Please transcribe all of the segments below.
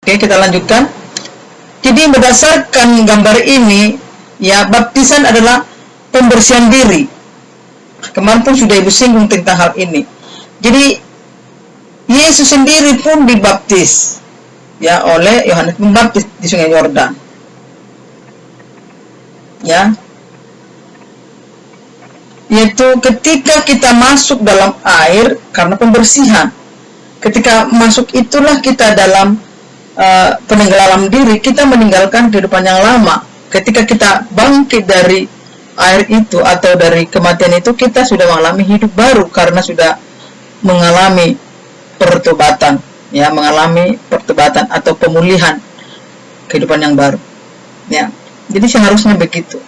Oke, kita lanjutkan. Jadi berdasarkan gambar ini, ya, baptisan adalah pembersihan diri. Kemarin pun sudah Ibu singgung tentang hal ini. Jadi Yesus sendiri pun dibaptis, ya, oleh Yohanes Pembaptis di Sungai Yordan. Ya, yaitu ketika kita masuk dalam air karena pembersihan. Ketika masuk itulah kita dalam penenggelaman diri, kita meninggalkan kehidupan yang lama. Ketika kita bangkit dari air itu atau dari kematian itu, kita sudah mengalami hidup baru karena sudah mengalami pertobatan, ya, mengalami pertobatan atau pemulihan kehidupan yang baru. Ya, jadi seharusnya begitu.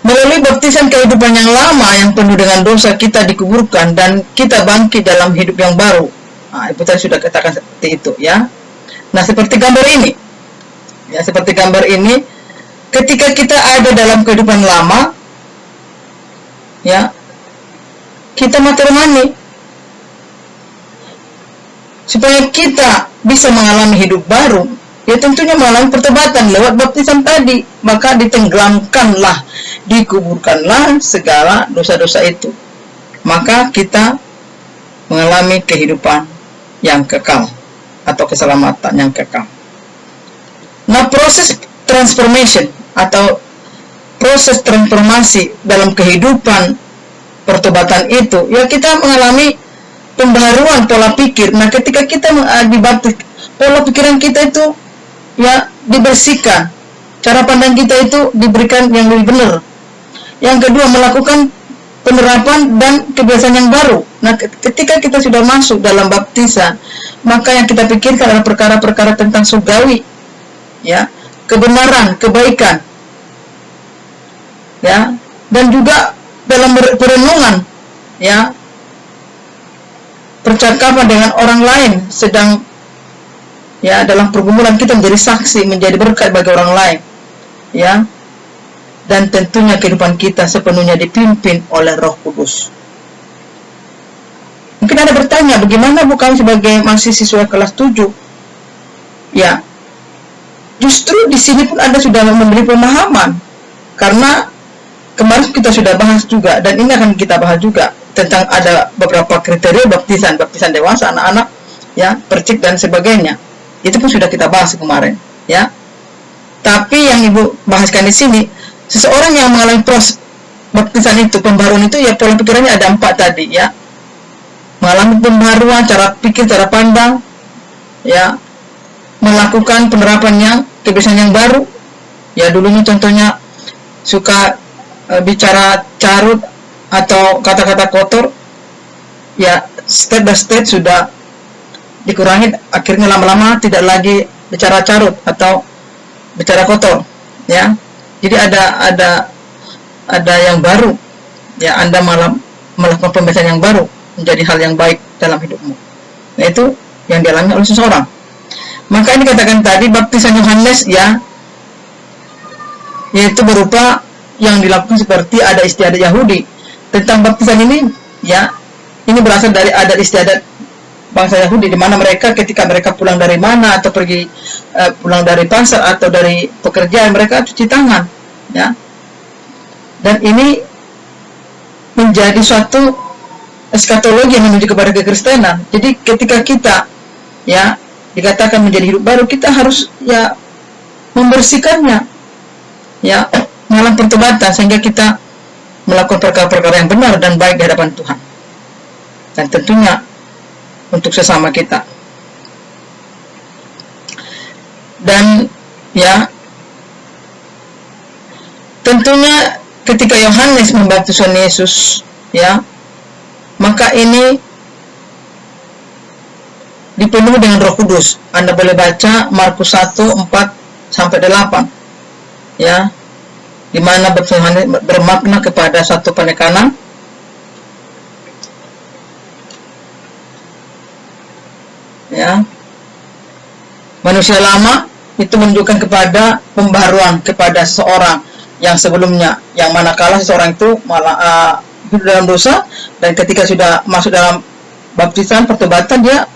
Melalui baptisan kehidupan yang lama yang penuh dengan dosa, kita dikuburkan dan kita bangkit dalam hidup yang baru. Nah, Ibu tadi sudah katakan seperti itu, ya. Nah, seperti gambar ini, ya, seperti gambar ini, ketika kita ada dalam kehidupan lama, ya, kita mati rohani. Supaya kita bisa mengalami hidup baru, ya tentunya mengalami pertobatan lewat baptisan tadi. Maka ditenggelamkanlah, dikuburkanlah segala dosa-dosa itu. Maka kita mengalami kehidupan yang kekal atau keselamatan yang kekal. Nah, proses transformation atau proses transformasi dalam kehidupan pertobatan itu, ya, kita mengalami pembaharuan pola pikir. Nah, ketika kita dibaptis, pola pikiran kita itu, ya, dibersihkan. Cara pandang kita itu diberikan yang lebih benar. Yang kedua, melakukan penerapan dan kebiasaan yang baru. Nah, ketika kita sudah masuk dalam baptisan, maka yang kita pikirkan adalah perkara-perkara tentang surgawi, ya, kebenaran, kebaikan, ya, dan juga dalam perenungan, ya, percakapan dengan orang lain, sedang, ya, dalam pergumulan kita menjadi saksi, menjadi berkat bagi orang lain, ya, dan tentunya kehidupan kita sepenuhnya dipimpin oleh Roh Kudus. Mungkin Anda bertanya, bagaimana bukan sebagai masih siswa kelas 7? Ya, justru di sini pun Anda sudah memberi pemahaman, karena kemarin kita sudah bahas juga, dan ini akan kita bahas juga tentang ada beberapa kriteria baptisan dewasa, anak-anak, ya, percik dan sebagainya. Itu pun sudah kita bahas kemarin, ya. Tapi yang Ibu bahaskan di sini, seseorang yang mengalami proses baptisan itu, pembaruan itu, ya, pola pikirannya ada 4 tadi, ya. Mengalami pembaruan cara pikir, cara pandang, ya, melakukan penerapan yang kebiasaan yang baru, ya. Dulunya contohnya suka bicara carut atau kata-kata kotor, ya, step by step sudah dikurangi, akhirnya lama-lama tidak lagi bicara carut atau bicara kotor, ya. Jadi ada yang baru, ya, Anda malah melakukan pembiasaan yang baru menjadi hal yang baik dalam hidupmu. Nah, itu yang dialami oleh seseorang. Maka ini katakan tadi baptisan Yohanes, ya, yaitu berupa yang dilakukan seperti adat istiadat Yahudi. Tentang baptisan ini, ya, ini berasal dari adat istiadat bangsa Yahudi, di mana mereka ketika mereka pulang dari mana atau pergi pulang dari pasar atau dari pekerjaan, mereka cuci tangan, ya. Dan ini menjadi suatu eskatologi yang menuju kepada kekristenan. Jadi ketika kita, ya, dikatakan menjadi hidup baru, kita harus, ya, membersihkannya, ya, mengalami pertobatan sehingga kita melakukan perkara-perkara yang benar dan baik di hadapan Tuhan, dan tentunya untuk sesama kita. Dan, ya, tentunya ketika Yohanes membaptis Yesus, ya, maka ini dipenuhi dengan Roh Kudus. Anda boleh baca Markus 1:4-8, ya, di mana baptisan Yohanes bermakna kepada satu penekanan, ya, manusia lama itu menunjukkan kepada pembaharuan kepada seseorang yang sebelumnya, yang manakala seseorang itu malah hidup dalam dosa, dan ketika sudah masuk dalam baptisan pertobatan dia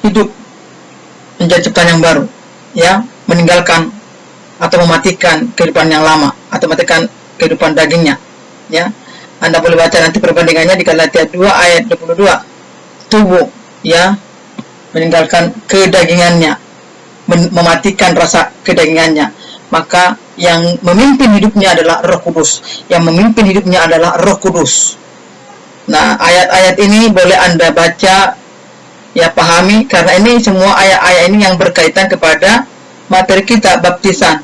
hidup menjadi ciptaan yang baru, ya, meninggalkan atau mematikan kehidupan yang lama atau mematikan kehidupan dagingnya, ya. Anda boleh baca nanti perbandingannya di Galatia 2 ayat 22. Tubuh, ya, meninggalkan kedagingannya, mematikan rasa kedagingannya. Maka yang memimpin hidupnya adalah Roh Kudus. Yang memimpin hidupnya adalah Roh Kudus. Nah, ayat-ayat ini boleh Anda baca, ya, pahami, karena ini semua ayat-ayat ini yang berkaitan kepada materi kita, baptisan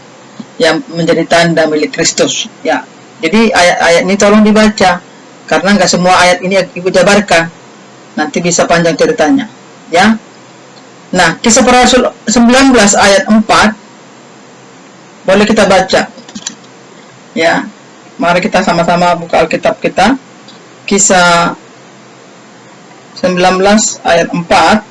yang menjadi tanda milik Kristus, ya. Jadi ayat-ayat ini tolong dibaca, karena nggak semua ayat ini Ibu jabarkan, nanti bisa panjang ceritanya, ya. Nah, Kisah Para Rasul 19 ayat 4 boleh kita baca, ya. Mari kita sama-sama buka Alkitab kita, Kisah 19 ayat 4.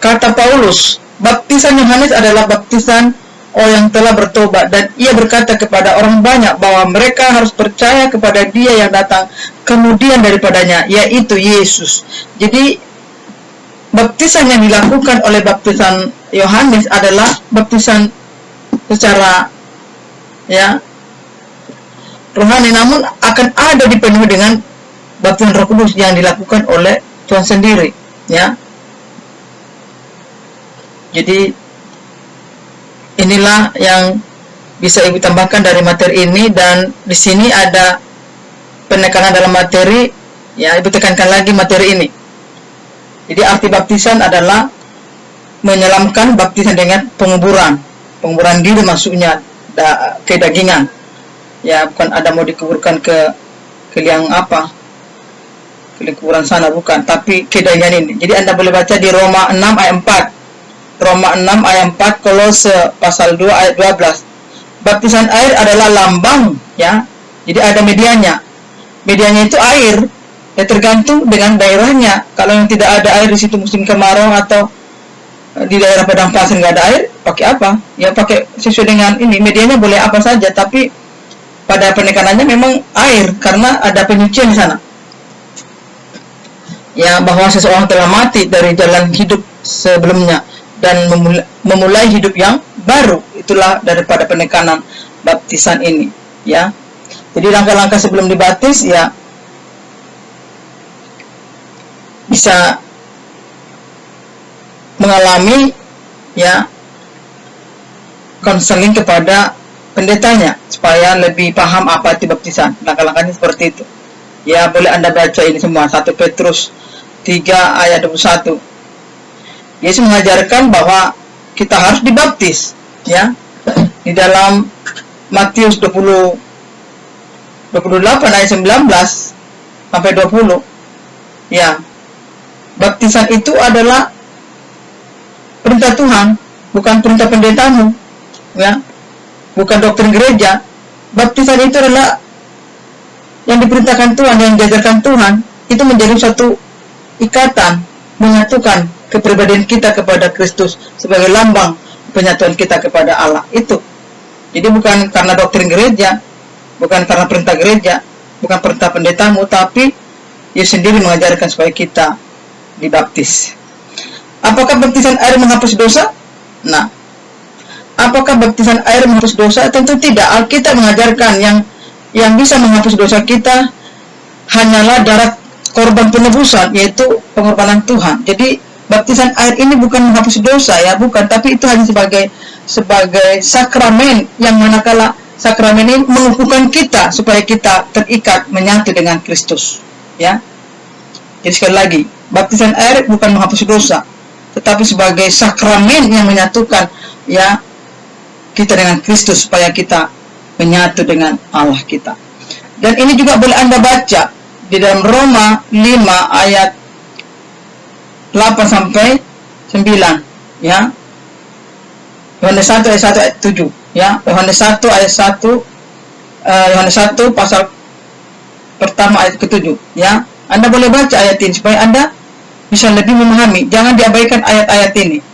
Kata Paulus, baptisan Yohanes adalah baptisan orang yang telah bertobat, dan ia berkata kepada orang banyak bahwa mereka harus percaya kepada Dia yang datang kemudian daripadanya, yaitu Yesus. Jadi baptisan yang dilakukan oleh baptisan Yohanes adalah baptisan secara, ya, rohani, namun akan ada dipenuhi dengan baptisan Roh Kudus yang dilakukan oleh Tuhan sendiri, ya. Jadi inilah yang bisa Ibu tambahkan dari materi ini, dan di sini ada penekanan dalam materi, ya, Ibu tekankan lagi materi ini. Jadi arti baptisan adalah menyelamkan, baptisan dengan penguburan diri maksudnya, kedagingan, ya, bukan ada mau dikuburkan ke liang apa, ke kuburan sana, bukan, tapi kedagingan ini. Jadi Anda boleh baca di Roma 6 ayat 4, Roma 6 ayat 4, Kolose pasal 2 ayat 12. Baptisan air adalah lambang, ya. Jadi ada medianya. Medianya itu air. Ya, tergantung dengan daerahnya. Kalau yang tidak ada air di situ musim kemarau, atau di daerah padang pasir nggak ada air, pakai apa? Ya pakai sesuai dengan ini. Medianya boleh apa saja, tapi pada penekanannya memang air, karena ada penyucian di sana. Ya, bahwa seseorang telah mati dari jalan hidup sebelumnya dan memulai hidup yang baru. Itulah daripada penekanan baptisan ini, ya. Jadi langkah-langkah sebelum dibaptis, ya, bisa mengalami, ya, konseling kepada pendetanya supaya lebih paham apa itu baptisan. Langkah-langkahnya seperti itu, ya. Boleh Anda baca ini semua, 1 Petrus 3 ayat 21. Yesus mengajarkan bahwa kita harus dibaptis, ya. Di dalam Matius 28 ayat 19 sampai 20, ya. Baptisan itu adalah perintah Tuhan, bukan perintah pendetamu, ya. Bukan doktrin gereja. Baptisan itu adalah yang diperintahkan Tuhan, yang diajarkan Tuhan. Itu menjadi suatu ikatan, menyatukan kepribadian kita kepada Kristus sebagai lambang penyatuan kita kepada Allah. Itu. Jadi bukan karena doktrin gereja, bukan karena perintah gereja, bukan perintah pendetamu, tapi Yesus sendiri mengajarkan supaya kita dibaptis. Apakah baptisan air menghapus dosa? Nah, apakah baptisan air menghapus dosa? Tentu tidak. Alkitab mengajarkan yang bisa menghapus dosa kita hanyalah darah korban penebusan, yaitu pengorbanan Tuhan. Jadi baptisan air ini bukan menghapus dosa, ya, bukan, tapi itu hanya sebagai sakramen, yang manakala sakramen ini mengukuhkan kita supaya kita terikat menyatu dengan Kristus, ya. Jadi sekali lagi, baptisan air bukan menghapus dosa, tetapi sebagai sakramen yang menyatukan, ya, kita dengan Kristus supaya kita menyatu dengan Allah kita. Dan ini juga boleh Anda baca di dalam Roma 5 ayat 8 sampai 9, ya. Yohanes 1 ayat 1 ayat 7, ya. Yohanes 1 ayat 1, Yohanes 1 pasal pertama ayat ke-7, ya. Anda boleh baca ayat ini supaya Anda bisa lebih memahami. Jangan diabaikan ayat-ayat ini.